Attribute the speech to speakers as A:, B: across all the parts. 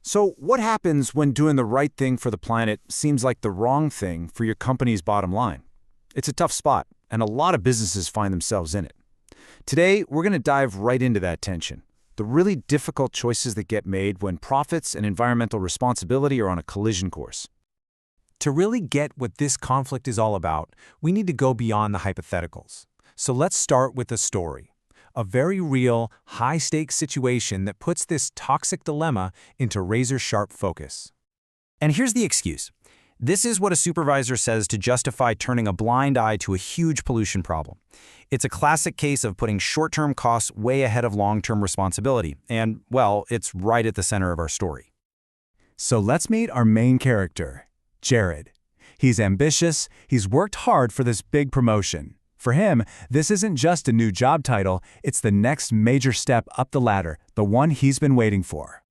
A: So, what happens when doing the right thing for the planet seems like the wrong thing for your company's bottom line? It's a tough spot, and a lot of businesses find themselves in it. Today, we're going to dive right into that tension, the really difficult choices that get made when profits and environmental responsibility are on a collision course.
B: To really get what this conflict is all about, we need to go beyond the hypotheticals. So let's start with a story. A very real, high-stakes situation that puts this toxic dilemma into razor-sharp focus.
C: And here's the excuse. This is what a supervisor says to justify turning a blind eye to a huge pollution problem. It's a classic case of putting short-term costs way ahead of long-term responsibility. And, well, it's right at the center of our story.
B: So let's meet our main character, Jared. He's ambitious, he's worked hard for this big promotion. For him, this isn't just a new job title, it's the next major step up the ladder, the one he's been waiting for.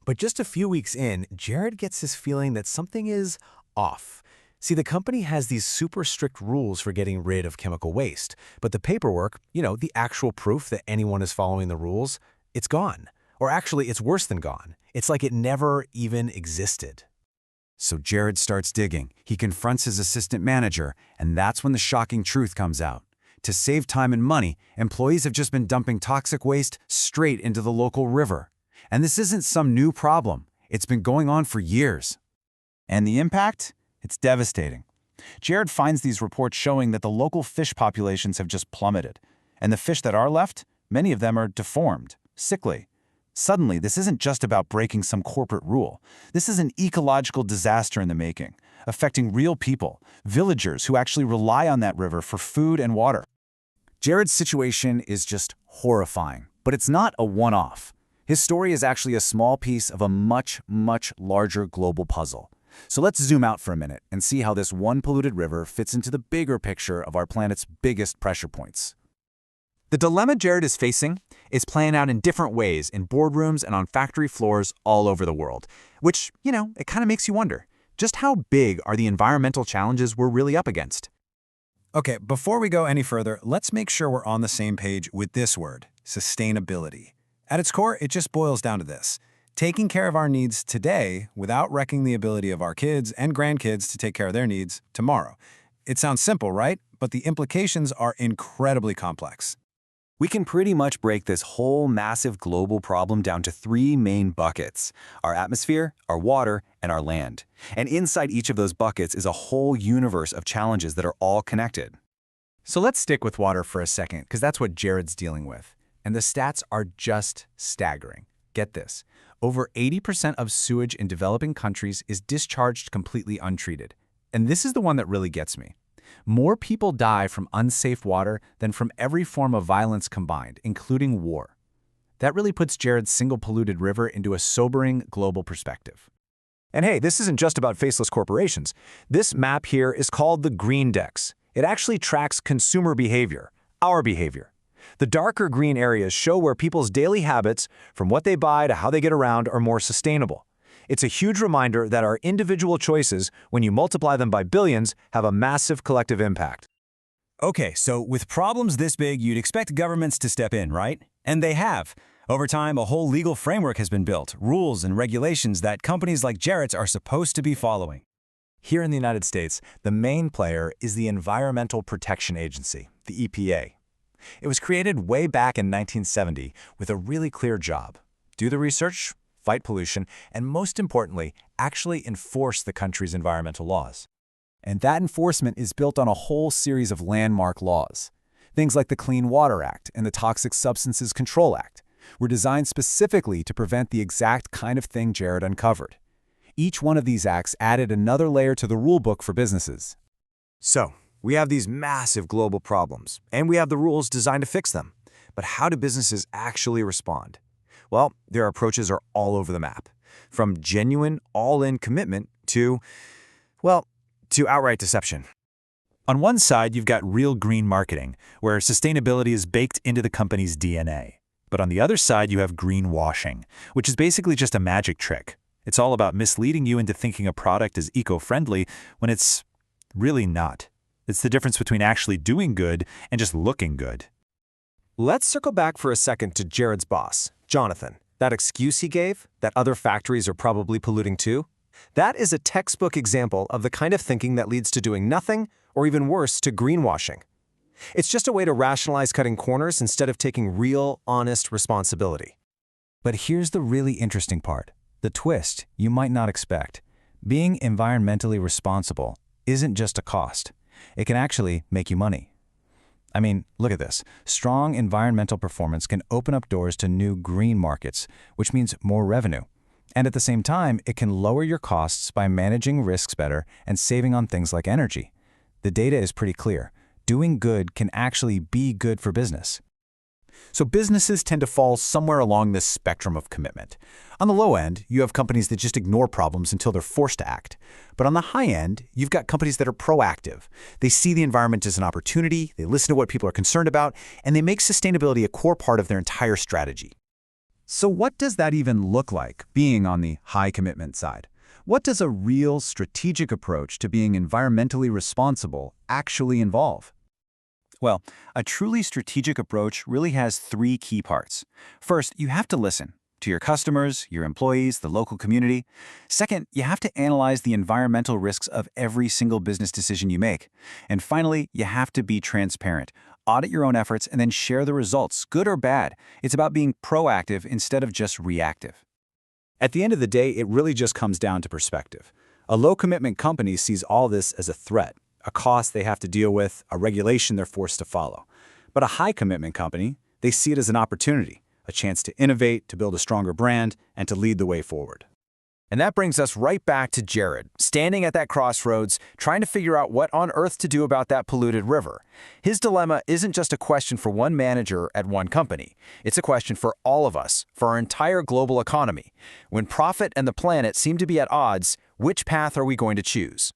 B: But just a few weeks in, Jared gets this feeling that something is off. See, the company has these super strict rules for getting rid of chemical waste, but the paperwork, the actual proof that anyone is following the rules, it's gone. Or actually, it's worse than gone. It's like it never even existed.
A: So Jared starts digging. He confronts his assistant manager, and that's when the shocking truth comes out. To save time and money, employees have just been dumping toxic waste straight into the local river. And this isn't some new problem. It's been going on for years. And the impact? It's devastating. Jared finds these reports showing that the local fish populations have just plummeted. And the fish that are left, many of them are deformed, sickly. Suddenly, this isn't just about breaking some corporate rule. This is an ecological disaster in the making, affecting real people, villagers who actually rely on that river for food and water. Jared's situation is just horrifying, but it's not a one-off. His story is actually a small piece of a much, much larger global puzzle. So let's zoom out for a minute and see how this one polluted river fits into the bigger picture of our planet's biggest pressure points.
B: The dilemma Jared is facing is playing out in different ways in boardrooms and on factory floors all over the world, which, it kind of makes you wonder, just how big are the environmental challenges we're really up against?
A: Okay, before we go any further, let's make sure we're on the same page with this word, sustainability. At its core, it just boils down to this: taking care of our needs today without wrecking the ability of our kids and grandkids to take care of their needs tomorrow. It sounds simple, right? But the implications are incredibly complex.
C: We can pretty much break this whole massive global problem down to three main buckets: our atmosphere, our water, and our land. And inside each of those buckets is a whole universe of challenges that are all connected.
B: So let's stick with water for a second, because that's what Jared's dealing with. And the stats are just staggering. Get this. Over 80% of sewage in developing countries is discharged completely untreated. And this is the one that really gets me. More people die from unsafe water than from every form of violence combined, including war. That really puts Jared's single polluted river into a sobering global perspective.
D: And hey, this isn't just about faceless corporations. This map here is called the Green Dex. It actually tracks consumer behavior, our behavior. The darker green areas show where people's daily habits, from what they buy to how they get around, are more sustainable. It's a huge reminder that our individual choices, when you multiply them by billions, have a massive collective impact.
E: Okay, so with problems this big, you'd expect governments to step in, right? And they have. Over time, a whole legal framework has been built, rules and regulations that companies like Jared's are supposed to be following.
D: Here in the United States, the main player is the Environmental Protection Agency, the EPA. It was created way back in 1970 with a really clear job: do the research, fight pollution, and most importantly, actually enforce the country's environmental laws. And that enforcement is built on a whole series of landmark laws. Things like the Clean Water Act and the Toxic Substances Control Act were designed specifically to prevent the exact kind of thing Jared uncovered. Each one of these acts added another layer to the rulebook for businesses.
E: So, we have these massive global problems, and we have the rules designed to fix them. But how do businesses actually respond? Well, their approaches are all over the map. From genuine, all-in commitment to outright deception.
D: On one side, you've got real green marketing, where sustainability is baked into the company's DNA. But on the other side, you have greenwashing, which is basically just a magic trick. It's all about misleading you into thinking a product is eco-friendly when it's really not. It's the difference between actually doing good and just looking good.
F: Let's circle back for a second to Jared's boss, Jonathan.
E: That excuse he gave, that other factories are probably polluting too, that is a textbook example of the kind of thinking that leads to doing nothing, or even worse, to greenwashing. It's just a way to rationalize cutting corners instead of taking real, honest responsibility.
D: But here's the really interesting part, the twist you might not expect. Being environmentally responsible isn't just a cost. It can actually make you money. I mean, look at this. Strong environmental performance can open up doors to new green markets, which means more revenue. And at the same time, it can lower your costs by managing risks better and saving on things like energy. The data is pretty clear. Doing good can actually be good for business.
B: So businesses tend to fall somewhere along this spectrum of commitment. On the low end, you have companies that just ignore problems until they're forced to act. But on the high end, you've got companies that are proactive. They see the environment as an opportunity, they listen to what people are concerned about, and they make sustainability a core part of their entire strategy. So what does that even look like, being on the high commitment side? What does a real strategic approach to being environmentally responsible actually involve?
A: Well, a truly strategic approach really has three key parts. First, you have to listen to your customers, your employees, the local community. Second, you have to analyze the environmental risks of every single business decision you make. And finally, you have to be transparent. Audit your own efforts and then share the results, good or bad. It's about being proactive instead of just reactive.
B: At the end of the day, it really just comes down to perspective. A low-commitment company sees all this as a threat, a cost they have to deal with, a regulation they're forced to follow. But a high-commitment company, they see it as an opportunity, a chance to innovate, to build a stronger brand, and to lead the way forward.
C: And that brings us right back to Jared, standing at that crossroads, trying to figure out what on earth to do about that polluted river. His dilemma isn't just a question for one manager at one company. It's a question for all of us, for our entire global economy. When profit and the planet seem to be at odds, which path are we going to choose?